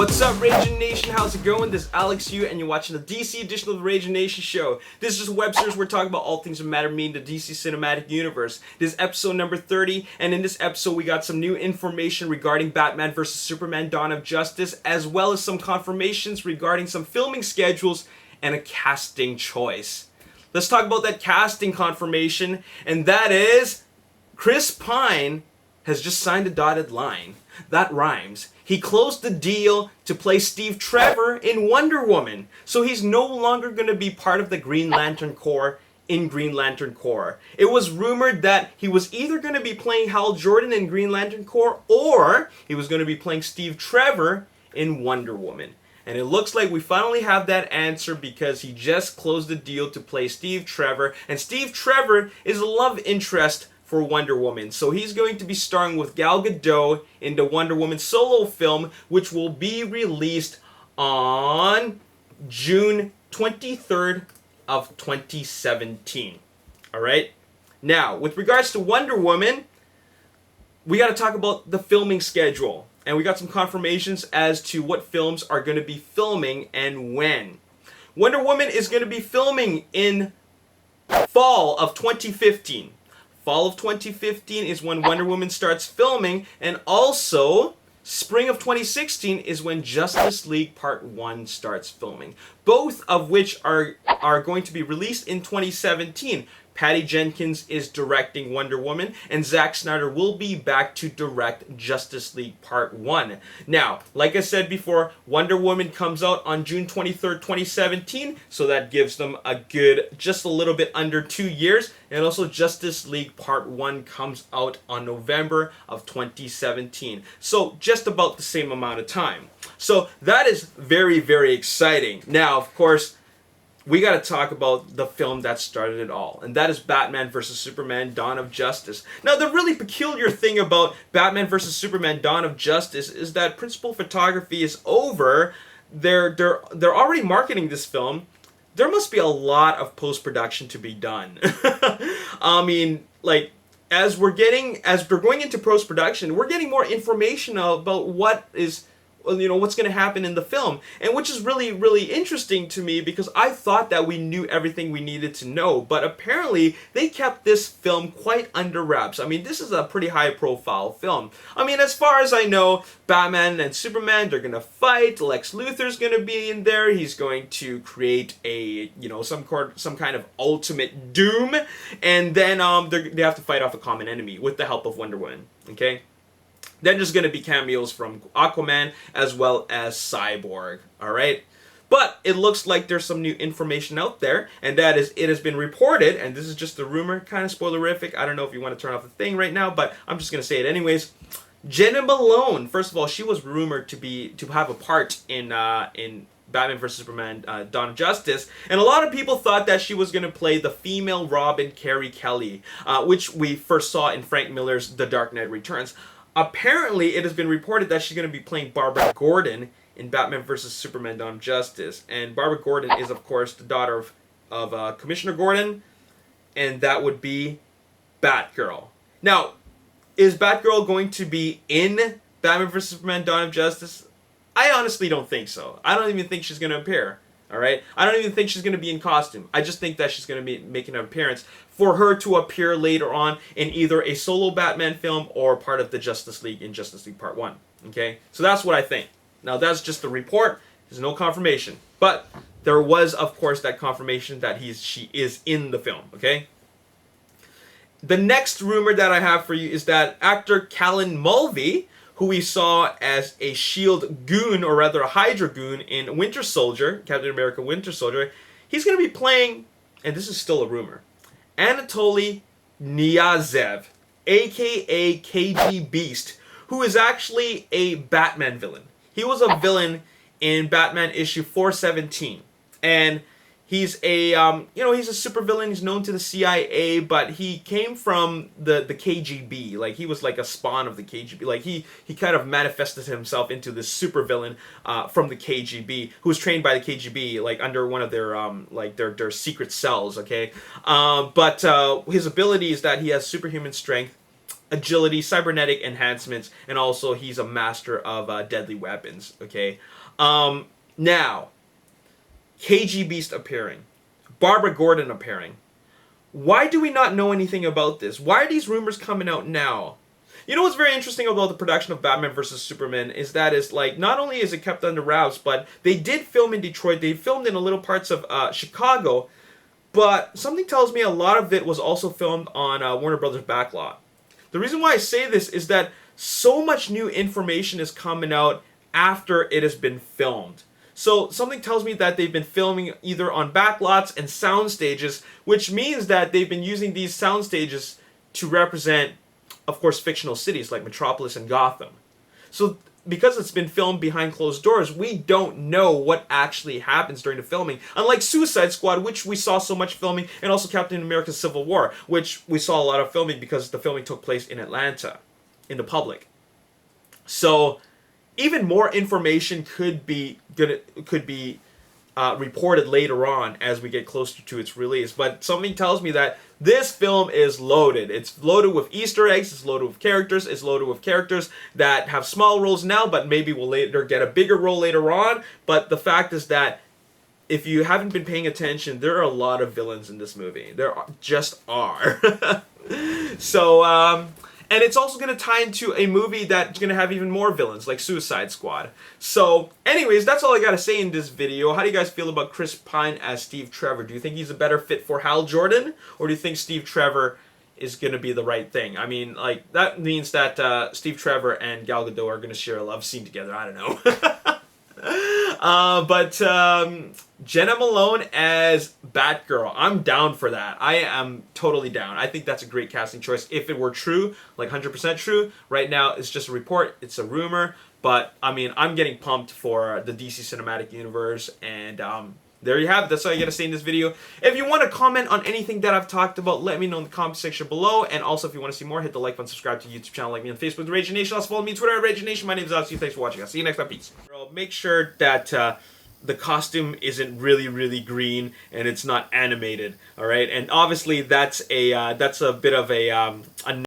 What's up, Ragin Nation? How's it going? This is Alex Yu, and you're watching the DC edition of the Ragin Nation show. This is just a web series where we're talking about all things that matter me in the DC cinematic universe. This is episode number 30, and in this episode we got some new information regarding Batman vs. Superman Dawn of Justice, as well as some confirmations regarding some filming schedules and a casting choice. Let's talk about that casting confirmation, and that is Chris Pine has just signed a dotted line. That rhymes. He closed the deal to play Steve Trevor in Wonder Woman. So he's no longer going to be part of the Green Lantern Corps in Green Lantern Corps. It was rumored that he was either going to be playing Hal Jordan in Green Lantern Corps, or he was going to be playing Steve Trevor in Wonder Woman. And it looks like we finally have that answer because he just closed the deal to play Steve Trevor. And Steve Trevor is a love interest for Wonder Woman. So he's going to be starring with Gal Gadot in the Wonder Woman solo film, which will be released on June 23rd of 2017. Alright? Now, with regards to Wonder Woman, we got to talk about the filming schedule. And we got some confirmations as to what films are going to be filming and when. Wonder Woman is going to be filming in fall of 2015. Fall of 2015 is when Wonder Woman starts filming, and also spring of 2016 is when Justice League Part 1 starts filming. Both of which are going to be released in 2017. Patty Jenkins is directing Wonder Woman, and Zack Snyder will be back to direct Justice League Part 1. Now, like I said before, Wonder Woman comes out on June 23rd, 2017, so that gives them a good, just a little bit under 2 years, and also Justice League Part 1 comes out on November of 2017. So, just about the same amount of time. So, that is very, very exciting. Now, of course, we got to talk about the film that started it all, and that is Batman vs. Superman Dawn of Justice. Now, the really peculiar thing about Batman vs. Superman Dawn of Justice is that principal photography is over. They're already marketing this film. There must be a lot of post-production to be done. I mean, like, as we're going into post-production, we're getting more information about what is, you know, what's going to happen in the film, and which is really, really interesting to me because I thought that we knew everything we needed to know, but apparently they kept this film quite under wraps. I mean, this is a pretty high-profile film. I mean, as far as I know, Batman and Superman, they're going to fight. Lex Luthor's going to be in there. He's going to create a, you know, some kind of ultimate doom, and then they have to fight off a common enemy with the help of Wonder Woman. Okay. Then there's going to be cameos from Aquaman as well as Cyborg, alright? But it looks like there's some new information out there, and that is, it has been reported, and this is just a rumor, kind of spoilerific. I don't know if you want to turn off the thing right now, but I'm just going to say it anyways. Jenna Malone, first of all, she was rumored to have a part in Batman vs. Superman Dawn of Justice, and a lot of people thought that she was going to play the female Robin, Carrie Kelly, which we first saw in Frank Miller's The Dark Knight Returns. Apparently, it has been reported that she's going to be playing Barbara Gordon in Batman vs. Superman Dawn of Justice. And Barbara Gordon is, of course, the daughter of Commissioner Gordon, and that would be Batgirl. Now, is Batgirl going to be in Batman vs. Superman Dawn of Justice? I honestly don't think so. I don't even think she's going to appear. Alright? I don't even think she's going to be in costume. I just think that she's going to be making an appearance for her to appear later on in either a solo Batman film or part of the Justice League in Justice League Part 1. Okay? So that's what I think. Now, that's just a report. There's no confirmation. But there was, of course, that confirmation that she is in the film. Okay? The next rumor that I have for you is that actor Callan Mulvey, who we saw as a S.H.I.E.L.D. goon, or rather a Hydra goon, in Winter Soldier, Captain America Winter Soldier, he's going to be playing, and this is still a rumor, Anatoly Niazev, a.k.a. KG Beast, who is actually a Batman villain. He was a villain in Batman issue 417, and he's a, he's a supervillain. He's known to the CIA, but he came from the KGB. Like, he was like a spawn of the KGB. Like, he kind of manifested himself into this supervillain from the KGB, who was trained by the KGB, like, under one of their, their secret cells, okay? But his ability is that he has superhuman strength, agility, cybernetic enhancements, and also he's a master of deadly weapons. Okay, now KG Beast appearing, Barbara Gordon appearing. Why do we not know anything about this? Why are these rumors coming out now? You know what's very interesting about the production of Batman vs. Superman is that it's like, not only is it kept under wraps, but they did film in Detroit, they filmed in a little parts of Chicago, but something tells me a lot of it was also filmed on Warner Brothers' backlot. The reason why I say this is that so much new information is coming out after it has been filmed. So something tells me that they've been filming either on backlots and sound stages, which means that they've been using these sound stages to represent, of course, fictional cities like Metropolis and Gotham. So because it's been filmed behind closed doors, we don't know what actually happens during the filming. Unlike Suicide Squad, which we saw so much filming, and also Captain America Civil War, which we saw a lot of filming because the filming took place in Atlanta, in the public. So even more information could be reported later on as we get closer to its release. But something tells me that this film is loaded. It's loaded with Easter eggs, it's loaded with characters, it's loaded with characters that have small roles now, but maybe will later get a bigger role later on. But the fact is that if you haven't been paying attention, there are a lot of villains in this movie. There just are. So, and it's also going to tie into a movie that's going to have even more villains, like Suicide Squad. So, anyways, that's all I got to say in this video. How do you guys feel about Chris Pine as Steve Trevor? Do you think he's a better fit for Hal Jordan? Or do you think Steve Trevor is going to be the right thing? I mean, like, that means that Steve Trevor and Gal Gadot are going to share a love scene together. I don't know. Jenna Malone as Batgirl. I'm down for that. I am totally down. I think that's a great casting choice. If it were true, like 100% true, right now it's just a report, it's a rumor, but I mean, I'm getting pumped for the DC Cinematic Universe, and there you have it. That's all you gotta say in this video. If you want to comment on anything that I've talked about, let me know in the comment section below. And also, if you want to see more, hit the like button, subscribe to the YouTube channel, like me on Facebook, the Ragin Nation. Also follow me on Twitter at Ragin Nation. My name is Alex. Thanks for watching. I'll see you next time. Peace. Make sure that the costume isn't really green and it's not animated. All right, and obviously that's a bit of a